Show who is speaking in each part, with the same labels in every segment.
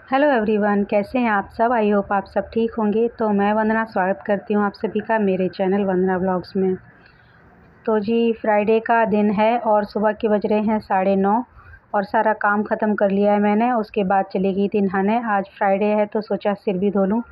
Speaker 1: Hello everyone, कैसे हैं आप सब। आई होप आप सब ठीक होंगे। तो मैं वंदना स्वागत करती हूँ आप सभी का मेरे चैनल वंदना ब्लॉग्स में। तो जी फ्राइडे का दिन है और सुबह के बज रहे हैं 9:30 और सारा काम ख़त्म कर लिया है मैंने। उसके बाद चली गई थी नहाने। आज फ्राइडे है तो सोचा सिर भी धो लूँ।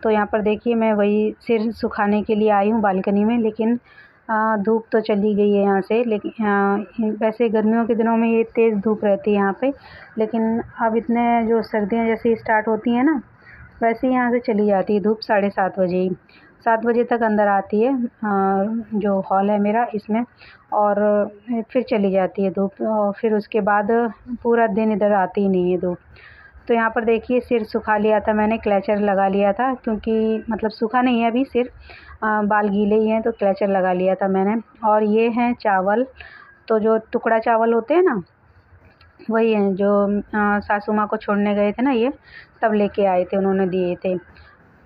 Speaker 1: तो यहाँ पर देखिए मैं वही सिर सुखाने के लिए आई हूँ बालकनी में, लेकिन धूप तो चली गई है यहाँ से। लेकिन वैसे गर्मियों के दिनों में ये तेज़ धूप रहती है यहाँ पे, लेकिन अब इतने जो सर्दियाँ जैसे स्टार्ट होती हैं ना, वैसे ही यहाँ से चली जाती है धूप 7:30 बजे ही। 7 बजे तक अंदर आती है जो हॉल है मेरा इसमें, और फिर चली जाती है धूप। और फिर उसके बाद पूरा दिन इधर आती ही नहीं है धूप। तो यहाँ पर देखिए सिर सुखा लिया था मैंने, क्लेचर लगा लिया था, क्योंकि मतलब सूखा नहीं है अभी, सिर्फ बाल गीले ही हैं तो क्लेचर लगा लिया था मैंने। और ये हैं चावल, तो जो टुकड़ा चावल होते हैं ना, वही हैं जो सासू माँ को छोड़ने गए थे ना, ये तब लेके आए थे, उन्होंने दिए थे।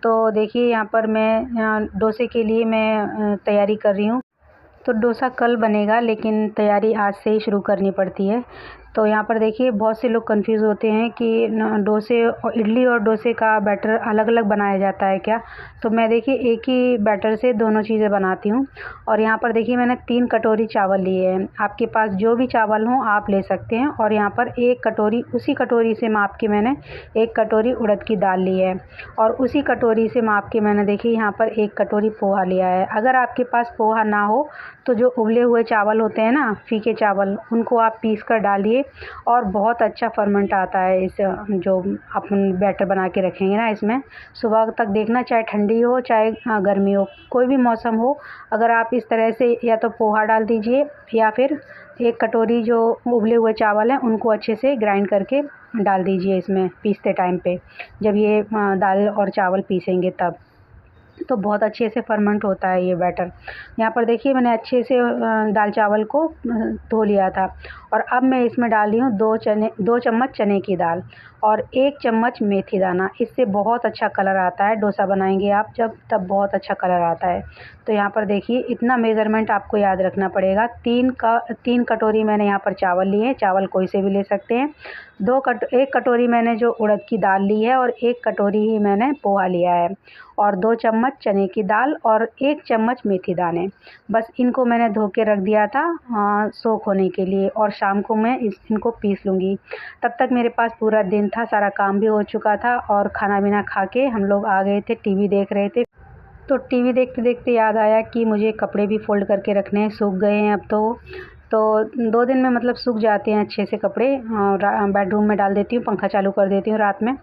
Speaker 1: तो देखिए यहाँ पर मैं डोसे के लिए मैं तैयारी कर रही हूँ। तो डोसा कल बनेगा, लेकिन तैयारी आज से ही शुरू करनी पड़ती है। तो यहाँ पर देखिए बहुत से लोग कंफ्यूज होते हैं कि डोसे और इडली और डोसे का बैटर अलग अलग बनाया जाता है क्या। तो मैं देखिए एक ही बैटर से दोनों चीज़ें बनाती हूँ। और यहाँ पर देखिए मैंने 3 कटोरी चावल लिए हैं। आपके पास जो भी चावल हों आप ले सकते हैं। और यहाँ पर 1 कटोरी, उसी कटोरी से माप के मैंने 1 कटोरी उड़द की दाल ली है। और उसी कटोरी से माप के मैंने देखिए यहाँ पर 1 कटोरी पोहा लिया है। अगर आपके पास पोहा ना हो तो जो उबले हुए चावल होते हैं ना, फीके चावल, उनको आप पीस कर डालिए और बहुत अच्छा फर्मेंट आता है इस जो अपन बैटर बना के रखेंगे ना इसमें। सुबह तक देखना, चाहे ठंडी हो चाहे गर्मी हो, कोई भी मौसम हो, अगर आप इस तरह से या तो पोहा डाल दीजिए या फिर 1 कटोरी जो उबले हुए चावल हैं उनको अच्छे से ग्राइंड करके डाल दीजिए इसमें पीसते टाइम पे, जब ये दाल और चावल पीसेंगे तब। तो बहुत अच्छे से फर्मेंट होता है ये बैटर। यहाँ पर देखिए मैंने अच्छे से दाल चावल को धो लिया था। और अब मैं इसमें डाल रही हूँ 2 चम्मच चने की दाल और 1 चम्मच मेथी दाना। इससे बहुत अच्छा कलर आता है, डोसा बनाएंगे आप जब, तब बहुत अच्छा कलर आता है। तो यहाँ पर देखिए इतना मेज़रमेंट आपको याद रखना पड़ेगा। 3 कटोरी मैंने यहाँ पर चावल लिए हैं, चावल कोई से भी ले सकते हैं। 1 कटोरी मैंने जो उड़द की दाल ली है और 1 कटोरी ही मैंने पोहा लिया है। और 2 चम्मच चने की दाल और 1 चम्मच मेथी दाने। बस इनको मैंने धो के रख दिया था सोख होने के लिए, और शाम को मैं इनको पीस लूँगी। तब तक मेरे पास पूरा दिन था, सारा काम भी हो चुका था और खाना पीना खा के हम लोग आ गए थे, टीवी देख रहे थे। तो टीवी देखते देखते याद आया कि मुझे कपड़े भी फ़ोल्ड करके रखने हैं, सूख गए हैं अब तो 2 दिन में मतलब सूख जाते हैं अच्छे से कपड़े। और बेडरूम में डाल देती हूँ, पंखा चालू कर देती हूँ रात में,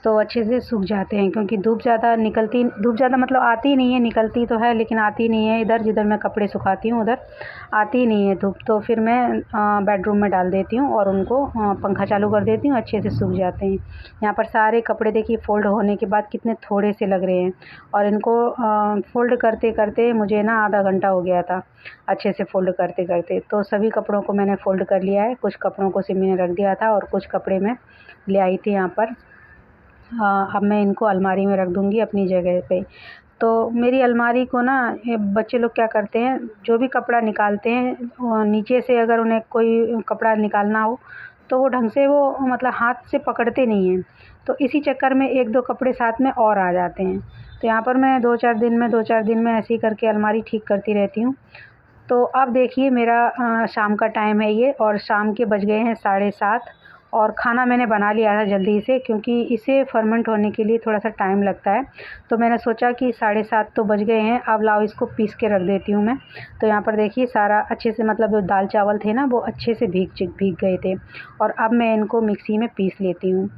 Speaker 1: तो अच्छे से सूख जाते हैं। क्योंकि धूप ज़्यादा मतलब आती नहीं है, निकलती तो है लेकिन आती नहीं है। इधर जिधर मैं कपड़े सुखाती हूँ उधर आती नहीं है धूप, तो फिर मैं बेडरूम में डाल देती हूँ और उनको पंखा चालू कर देती हूँ, अच्छे से सूख जाते हैं। यहाँ पर सारे कपड़े देखिए फ़ोल्ड होने के बाद कितने थोड़े से लग रहे हैं। और इनको फ़ोल्ड करते करते मुझे ना आधा घंटा हो गया था, अच्छे से फ़ोल्ड करते करते। तो सभी कपड़ों को मैंने फ़ोल्ड कर लिया है। कुछ कपड़ों को सिमी ने रख दिया था और कुछ कपड़े मैं ले आई थी यहाँ पर। अब मैं इनको अलमारी में रख दूँगी अपनी जगह पे। तो मेरी अलमारी को ना ये बच्चे लोग क्या करते हैं, जो भी कपड़ा निकालते हैं नीचे से अगर उन्हें कोई कपड़ा निकालना हो तो वो ढंग से वो मतलब हाथ से पकड़ते नहीं हैं। तो इसी चक्कर में 1-2 कपड़े साथ में और आ जाते हैं। तो यहाँ पर मैं 2-4 दिन में ऐसे ही करके अलमारी ठीक करती रहती हूँ। तो अब देखिए मेरा शाम का टाइम है ये, और शाम के बज गए हैं 7:30। और खाना मैंने बना लिया था जल्दी से, क्योंकि इसे फर्मेंट होने के लिए थोड़ा-सा टाइम लगता है। तो मैंने सोचा कि 7:30 तो बज गए हैं, अब लाओ इसको पीस के रख देती हूँ मैं। तो यहाँ पर देखिए सारा अच्छे से मतलब जो दाल चावल थे ना वो अच्छे से भीग गए थे। और अब मैं इनको मिक्सी में पीस लेती हूँ।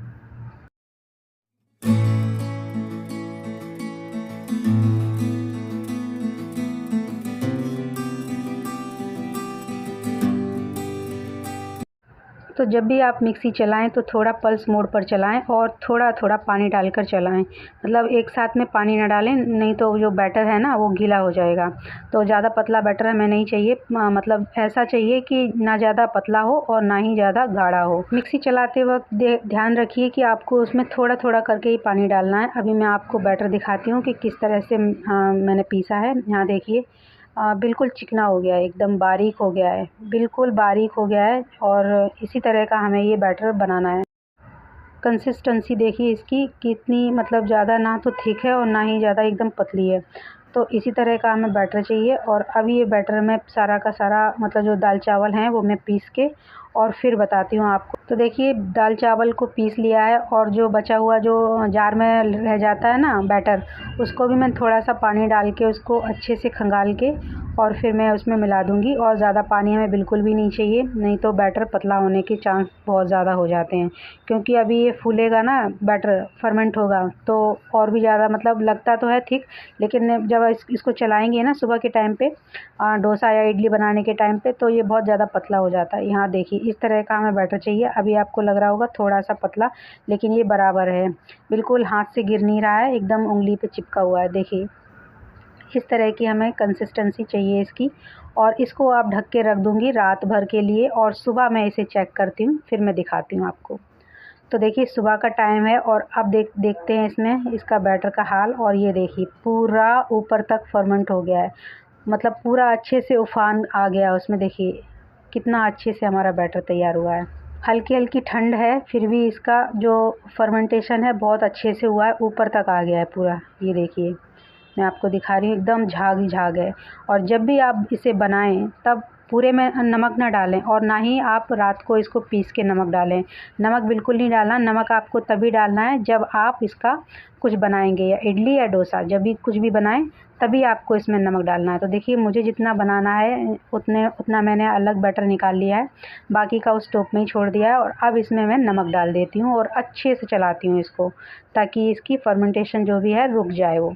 Speaker 1: तो जब भी आप मिक्सी चलाएँ तो थोड़ा पल्स मोड पर चलाएँ और थोड़ा-थोड़ा पानी डालकर चलाएँ। मतलब एक साथ में पानी ना डालें, नहीं तो जो बैटर है ना वो गीला हो जाएगा। तो ज़्यादा पतला बैटर हमें नहीं चाहिए, मतलब ऐसा चाहिए कि ना ज़्यादा पतला हो और ना ही ज़्यादा गाढ़ा हो। मिक्सी चलाते वक़्त ध्यान रखिए कि आपको उसमें थोड़ा-थोड़ा करके ही पानी डालना है। अभी मैं आपको बैटर दिखाती हूँ कि किस तरह से मैंने पीसा है। यहाँ देखिए बिल्कुल चिकना हो गया है, एकदम बारीक हो गया है, बिल्कुल बारीक हो गया है। और इसी तरह का हमें ये बैटर बनाना है। कंसिस्टेंसी देखिए इसकी कितनी, मतलब ज़्यादा ना तो थिक है और ना ही ज़्यादा एकदम पतली है। तो इसी तरह का हमें बैटर चाहिए। और अब ये बैटर मैं सारा का सारा, मतलब जो दाल चावल हैं वो मैं पीस के और फिर बताती हूँ आपको। तो देखिए दाल चावल को पीस लिया है और जो बचा हुआ जो जार में रह जाता है ना बैटर, उसको भी मैं थोड़ा सा पानी डाल के उसको अच्छे से खंगाल के और फिर मैं उसमें मिला दूँगी। और ज़्यादा पानी हमें बिल्कुल भी नहीं चाहिए, नहीं तो बैटर पतला होने के चांस बहुत ज़्यादा हो जाते हैं। क्योंकि अभी ये फूलेगा ना, बैटर फर्मेंट होगा तो और भी ज़्यादा, मतलब लगता तो है ठीक, लेकिन जब इसको चलाएँगे ना सुबह के टाइम पे, डोसा या इडली बनाने के टाइम पे, तो ये बहुत ज़्यादा पतला हो जाता है। यहाँ देखिए इस तरह का हमें बैटर चाहिए। अभी आपको लग रहा होगा थोड़ा-सा पतला, लेकिन ये बराबर है, बिल्कुल हाथ से गिर नहीं रहा है, एकदम उँगली पे चिपका हुआ है। देखिए इस तरह की हमें कंसिस्टेंसी चाहिए इसकी। और इसको आप ढक के रख दूँगी रात भर के लिए और सुबह मैं इसे चेक करती हूँ, फिर मैं दिखाती हूँ आपको। तो देखिए सुबह का टाइम है और अब देखते हैं इसमें इसका बैटर का हाल। और ये देखिए पूरा ऊपर तक फर्मेंट हो गया है, मतलब पूरा अच्छे से उफान आ गया उसमें। देखिए कितना अच्छे से हमारा बैटर तैयार हुआ है। हल्की-हल्की ठंड है, फिर भी इसका जो फर्मेंटेशन है बहुत अच्छे से हुआ है, ऊपर तक आ गया है पूरा। ये देखिए मैं आपको दिखा रही हूँ, एकदम झाग ही झाग है। और जब भी आप इसे बनाएं तब पूरे में नमक ना डालें और ना ही आप रात को इसको पीस के नमक डालें। नमक बिल्कुल नहीं डालना। नमक आपको तभी डालना है जब आप इसका कुछ बनाएंगे, या इडली या डोसा, जब भी कुछ भी बनाएं तभी आपको इसमें नमक डालना है। तो देखिए मुझे जितना बनाना है उतना मैंने अलग बैटर निकाल लिया है, बाकी का उस टोप में ही छोड़ दिया है। और अब इसमें मैं नमक डाल देती हूँ और अच्छे से चलाती हूँ इसको, ताकि इसकी फर्मेंटेशन जो भी है रुक जाए वो।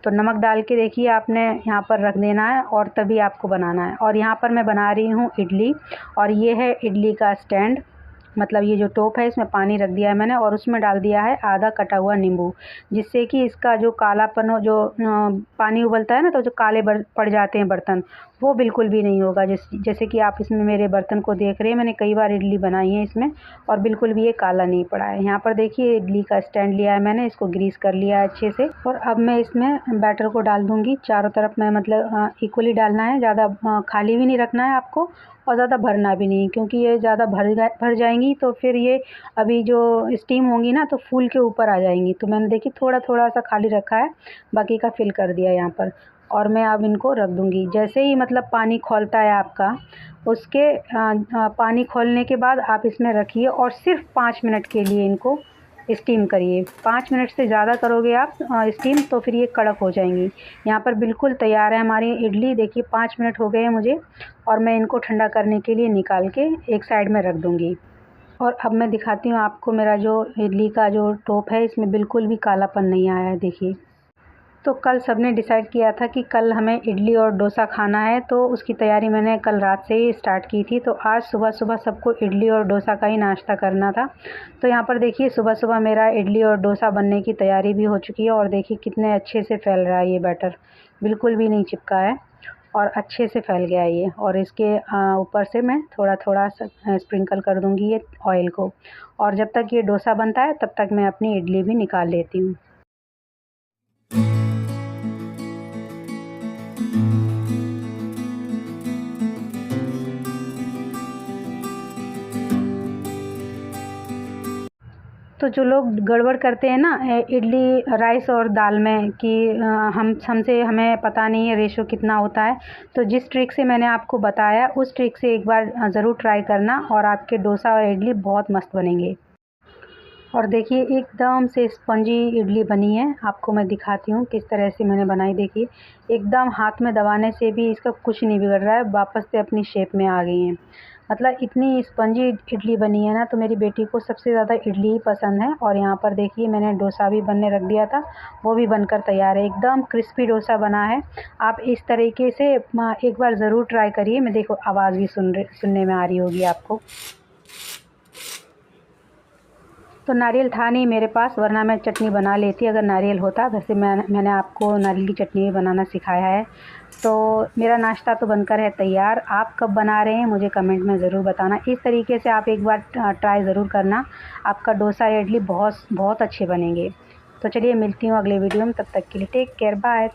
Speaker 1: तो नमक डाल के देखिए आपने यहाँ पर रख देना है और तभी आपको बनाना है। और यहाँ पर मैं बना रही हूँ इडली, और ये है इडली का स्टैंड, मतलब ये जो टोप है इसमें पानी रख दिया है मैंने और उसमें डाल दिया है आधा कटा हुआ नींबू, जिससे कि इसका जो कालापन हो, जो पानी उबलता है ना तो जो काले पड़ जाते हैं बर्तन, वो बिल्कुल भी नहीं होगा। जैसे कि आप इसमें मेरे बर्तन को देख रहे हैं, मैंने कई बार इडली बनाई है इसमें और बिल्कुल भी ये काला नहीं पड़ा है। यहाँ पर देखिए इडली का स्टैंड लिया है मैंने, इसको ग्रीस कर लिया है अच्छे से। और अब मैं इसमें बैटर को डाल दूँगी चारों तरफ में, मतलब इक्वली डालना है, ज़्यादा खाली भी नहीं रखना है आपको और ज़्यादा भरना भी नहीं, क्योंकि ये ज़्यादा भर जाएंगी तो फिर ये अभी जो स्टीम होंगी ना तो फूल के ऊपर आ जाएंगी। तो मैंने देखिए थोड़ा थोड़ा सा खाली रखा है, बाकी का फिल कर दिया यहाँ पर। और मैं अब इनको रख दूँगी। जैसे ही मतलब पानी खौलता है आपका, उसके पानी खौलने के बाद आप इसमें रखिए और सिर्फ 5 मिनट के लिए इनको स्टीम करिए। 5 मिनट से ज़्यादा करोगे आप स्टीम तो फिर ये कड़क हो जाएंगी। यहाँ पर बिल्कुल तैयार है हमारी इडली। देखिए 5 मिनट हो गए हैं मुझे और मैं इनको ठंडा करने के लिए निकाल के एक साइड में रख दूँगी। और अब मैं दिखाती हूँ आपको मेरा जो इडली का जो टोप है, इसमें बिल्कुल भी कालापन नहीं आया है। देखिए तो कल सबने डिसाइड किया था कि कल हमें इडली और डोसा खाना है, तो उसकी तैयारी मैंने कल रात से ही स्टार्ट की थी। तो आज सुबह सुबह सबको इडली और डोसा का ही नाश्ता करना था। तो यहाँ पर देखिए सुबह सुबह मेरा इडली और डोसा बनने की तैयारी भी हो चुकी है। और देखिए कितने अच्छे से फैल रहा है ये बैटर, बिल्कुल भी नहीं चिपका है और अच्छे से फैल गया है ये। और इसके ऊपर से मैं थोड़ा थोड़ा स्प्रिंकल कर दूँगी ये ऑयल को। और जब तक ये डोसा बनता है तब तक मैं अपनी इडली भी निकाल लेती हूँ। तो जो लोग गड़बड़ करते हैं ना इडली राइस और दाल में कि हमें पता नहीं है रेशो कितना होता है, तो जिस ट्रिक से मैंने आपको बताया उस ट्रिक से एक बार ज़रूर ट्राई करना और आपके डोसा और इडली बहुत मस्त बनेंगे। और देखिए एकदम से स्पंजी इडली बनी है। आपको मैं दिखाती हूँ किस तरह से मैंने बनाई। देखिए एकदम हाथ में दबाने से भी इसका कुछ नहीं बिगड़ रहा है, वापस से अपनी शेप में आ गई हैं। मतलब इतनी स्पंजी इडली बनी है ना, तो मेरी बेटी को सबसे ज़्यादा इडली ही पसंद है। और यहाँ पर देखिए मैंने डोसा भी बनने रख दिया था, वो भी बनकर तैयार है। एकदम क्रिस्पी डोसा बना है। आप इस तरीके से एक बार ज़रूर ट्राई करिए। मैं देखो आवाज़ भी सुनने में आ रही होगी आपको। तो नारियल था नहीं मेरे पास, वरना मैं चटनी बना लेती अगर नारियल होता। वैसे मैंने आपको नारियल की चटनी भी बनाना सिखाया है। तो मेरा नाश्ता तो बनकर है तैयार। आप कब बना रहे हैं मुझे कमेंट में ज़रूर बताना। इस तरीके से आप एक बार ट्राई ज़रूर करना, आपका डोसा या इडली बहुत बहुत अच्छे बनेंगे। तो चलिए मिलती हूँ अगले वीडियो में, तब तक के लिए टेक केयर, बाय।